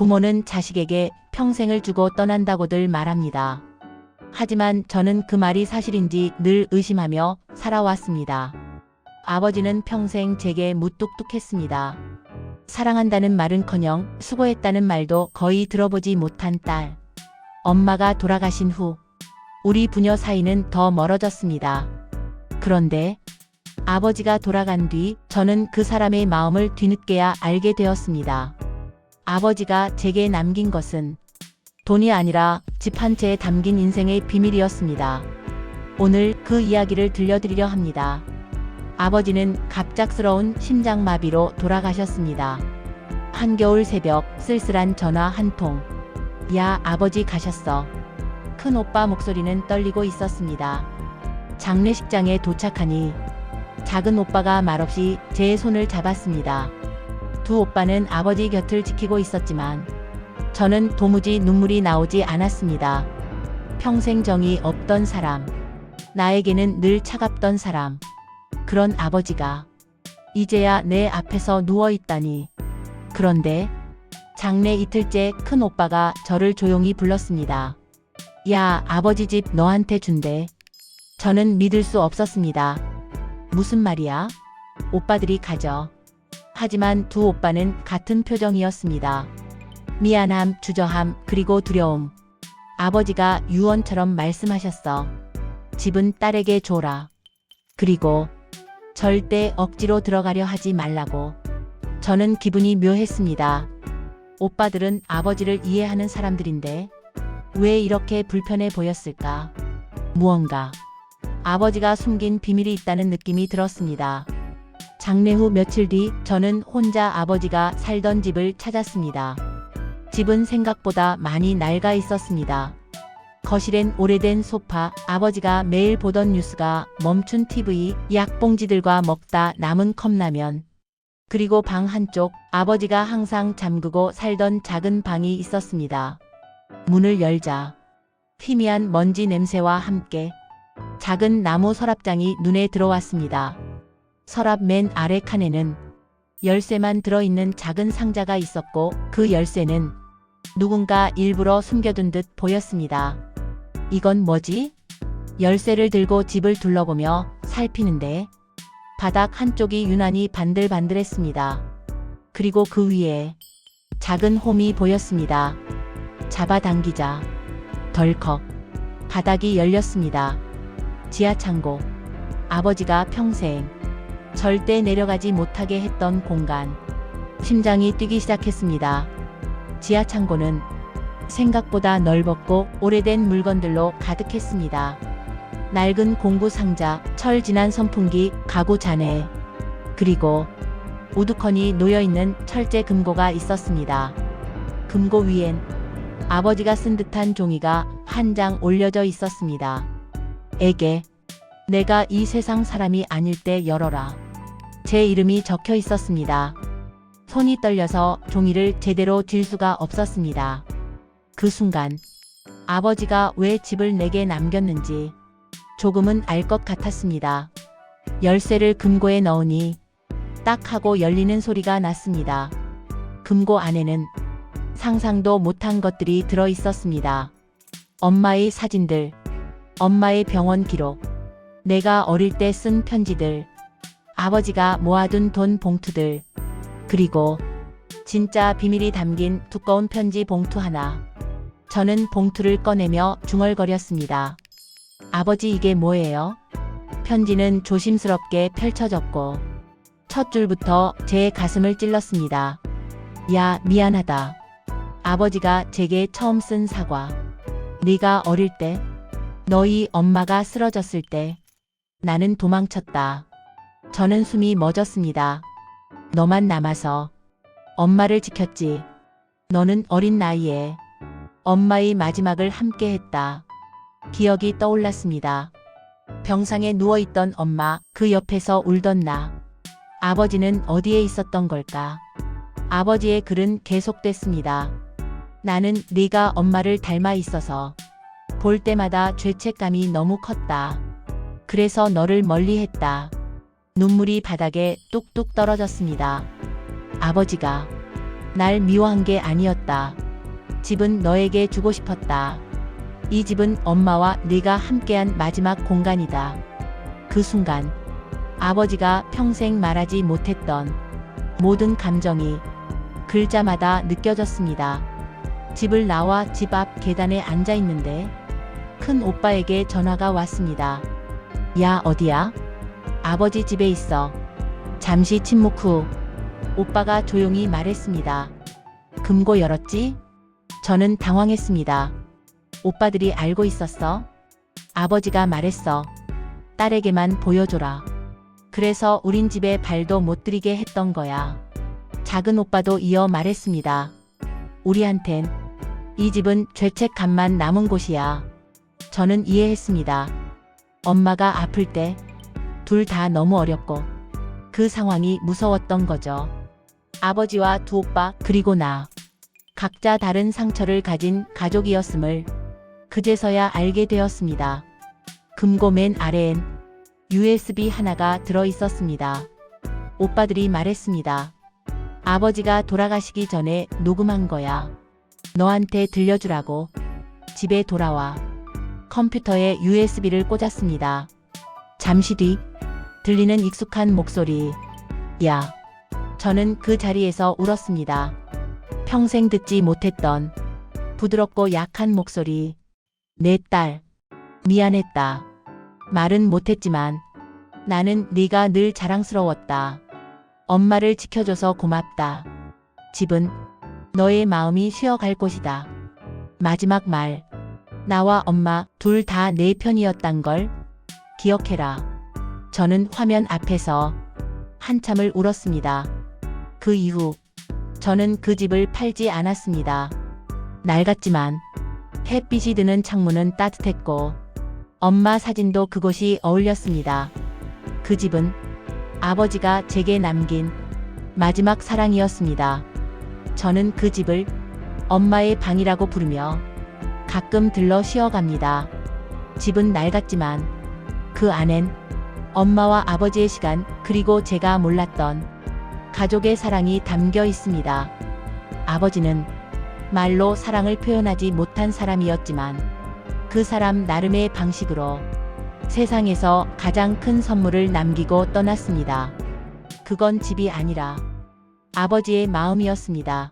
부모는 자식에게 평생을 주고 떠난다고들 말합니다. 하지만 저는 그 말이 사실인지 늘 의심하며 살아왔습니다. 아버지는 평생 제게 무뚝뚝했습니다. 사랑한다는 말은커녕 수고했다는 말도 거의 들어보지 못한 딸. 엄마가 돌아가신 후 우리 부녀 사이는 더 멀어졌습니다. 그런데 아버지가 돌아간 뒤 저는 그 사람의 마음을 뒤늦게야 알게 되었습니다. 아버지가 제게 남긴 것은 돈이 아니라 집 한 채에 담긴 인생의 비밀이었습니다. 오늘 그 이야기를 들려드리려 합니다. 아버지는 갑작스러운 심장마비로 돌아가셨습니다. 한겨울 새벽 쓸쓸한 전화 한 통. 야, 아버지 가셨어. 큰오빠 목소리는 떨리고 있었습니다. 장례식장에 도착하니 작은 오빠가 말없이 제 손을 잡았습니다. 두 오빠는 아버지 곁을 지키고 있었지만 저는 도무지 눈물이 나오지 않았습니다. 평생 정이 없던 사람, 나에게는 늘 차갑던 사람, 그런 아버지가 이제야 내 앞에서 누워있다니. 그런데 장례 이틀째 큰 오빠가 저를 조용히 불렀습니다. 야, 아버지 집 너한테 준대. 저는 믿을 수 없었습니다. 무슨 말이야? 오빠들이 가져. 하지만 두 오빠는 같은 표정이었습니다. 미안함, 주저함, 그리고 두려움. 아버지가 유언처럼 말씀하셨어. 집은 딸에게 줘라. 그리고 절대 억지로 들어가려 하지 말라고. 저는 기분이 묘했습니다. 오빠들은 아버지를 이해하는 사람들인데 왜 이렇게 불편해 보였을까? 무언가 아버지가 숨긴 비밀이 있다는 느낌이 들었습니다. 장례 후 며칠 뒤 저는 혼자 아버지가 살던 집을 찾았습니다. 집은 생각보다 많이 낡아 있었습니다. 거실엔 오래된 소파, 아버지가 매일 보던 뉴스가 멈춘 TV, 약봉지들과 먹다 남은 컵라면, 그리고 방 한쪽 아버지가 항상 잠그고 살던 작은 방이 있었습니다. 문을 열자 희미한 먼지 냄새와 함께 작은 나무 서랍장이 눈에 들어왔습니다. 서랍 맨 아래 칸에는 열쇠만 들어있는 작은 상자가 있었고 그 열쇠는 누군가 일부러 숨겨둔 듯 보였습니다. 이건 뭐지? 열쇠를 들고 집을 둘러보며 살피는데 바닥 한쪽이 유난히 반들반들했습니다. 그리고 그 위에 작은 홈이 보였습니다. 잡아당기자 덜컥 바닥이 열렸습니다. 지하창고. 아버지가 평생 절대 내려가지 못하게 했던 공간. 심장이 뛰기 시작했습니다. 지하창고는 생각보다 넓었고 오래된 물건들로 가득했습니다. 낡은 공구 상자, 철 지난 선풍기, 가구 잔해, 그리고 우두커니 놓여있는 철제 금고가 있었습니다. 금고 위엔 아버지가 쓴 듯한 종이가 한 장 올려져 있었습니다. 에게, 내가 이 세상 사람이 아닐 때 열어라. 제 이름이 적혀 있었습니다. 손이 떨려서 종이를 제대로 쥘 수가 없었습니다. 그 순간 아버지가 왜 집을 내게 남겼는지 조금은 알 것 같았습니다. 열쇠를 금고에 넣으니 딱 하고 열리는 소리가 났습니다. 금고 안에는 상상도 못한 것들이 들어 있었습니다. 엄마의 사진들, 엄마의 병원 기록, 내가 어릴 때 쓴 편지들, 아버지가 모아둔 돈 봉투들, 그리고 진짜 비밀이 담긴 두꺼운 편지 봉투 하나. 저는 봉투를 꺼내며 중얼거렸습니다. 아버지, 이게 뭐예요? 편지는 조심스럽게 펼쳐졌고 첫 줄부터 제 가슴을 찔렀습니다. 야, 미안하다. 아버지가 제게 처음 쓴 사과. 네가 어릴 때, 너희 엄마가 쓰러졌을 때 나는 도망쳤다. 저는 숨이 멎었습니다. 너만 남아서 엄마를 지켰지. 너는 어린 나이에 엄마의 마지막을 함께 했다. 기억이 떠올랐습니다. 병상에 누워있던 엄마, 그 옆에서 울던 나. 아버지는 어디에 있었던 걸까? 아버지의 글은 계속됐습니다. 나는 네가 엄마를 닮아 있어서 볼 때마다 죄책감이 너무 컸다. 그래서 너를 멀리했다. 눈물이 바닥에 뚝뚝 떨어졌습니다. 아버지가 날 미워한 게 아니었다. 집은 너에게 주고 싶었다. 이 집은 엄마와 네가 함께한 마지막 공간이다. 그 순간 아버지가 평생 말하지 못했던 모든 감정이 글자마다 느껴졌습니다. 집을 나와 집 앞 계단에 앉아 있는데 큰 오빠에게 전화가 왔습니다. 야, 어디야? 아버지 집에 있어. 잠시 침묵 후 오빠가 조용히 말했습니다. 금고 열었지? 저는 당황했습니다. 오빠들이 알고 있었어? 아버지가 말했어. 딸에게만 보여줘라. 그래서 우린 집에 발도 못 들이게 했던 거야. 작은 오빠도 이어 말했습니다. 우리한텐 이 집은 죄책감만 남은 곳이야. 저는 이해했습니다. 엄마가 아플 때 둘 다 너무 어렸고 그 상황이 무서웠던 거죠. 아버지와 두 오빠 그리고 나 각자 다른 상처를 가진 가족이었음을 그제서야 알게 되었습니다. 금고 맨 아래엔 USB 하나가 들어 있었습니다. 오빠들이 말했습니다. 아버지가 돌아가시기 전에 녹음한 거야. 너한테 들려주라고. 집에 돌아와 컴퓨터에 USB를 꽂았습니다. 잠시 뒤 들리는 익숙한 목소리. 야. 저는 그 자리에서 울었습니다. 평생 듣지 못했던 부드럽고 약한 목소리. 내 딸, 미안했다. 말은 못했지만 나는 네가 늘 자랑스러웠다. 엄마를 지켜줘서 고맙다. 집은 너의 마음이 쉬어갈 곳이다. 마지막 말. 나와 엄마 둘 다 내 편이었단 걸 기억해라. 저는 화면 앞에서 한참을 울었습니다. 그 이후 저는 그 집을 팔지 않았습니다. 낡았지만 햇빛이 드는 창문은 따뜻했고 엄마 사진도 그곳이 어울렸습니다. 그 집은 아버지가 제게 남긴 마지막 사랑이었습니다. 저는 그 집을 엄마의 방이라고 부르며 가끔 들러 쉬어갑니다. 집은 낡았지만 그 안엔 엄마와 아버지의 시간 그리고 제가 몰랐던 가족의 사랑이 담겨 있습니다. 아버지는 말로 사랑을 표현하지 못한 사람이었지만 그 사람 나름의 방식으로 세상에서 가장 큰 선물을 남기고 떠났습니다. 그건 집이 아니라 아버지의 마음이었습니다.